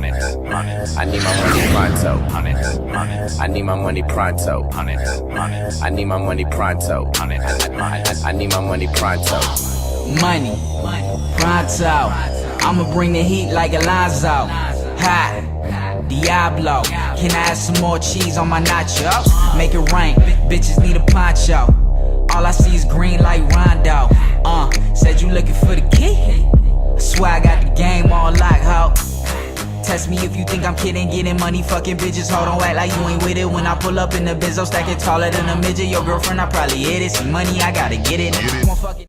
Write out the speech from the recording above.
I need my money pronto. I need my money pronto. I need my money pronto. I need my money pronto. Money, pronto. I'ma bring the heat like Alonzo. Ha, Diablo. Can I have some more cheese on my nachos? Make it rain, bitches need a poncho. All I see is green like Rondo. Said you looking for the key. I swear I got the game on lock, ho. Test me if you think I'm kidding. Getting money, fucking bitches. Hold on, act like you ain't with it. When I pull up in the Benzo, stacking taller than a midget. Your girlfriend, I probably hit it. See money, I gotta get it.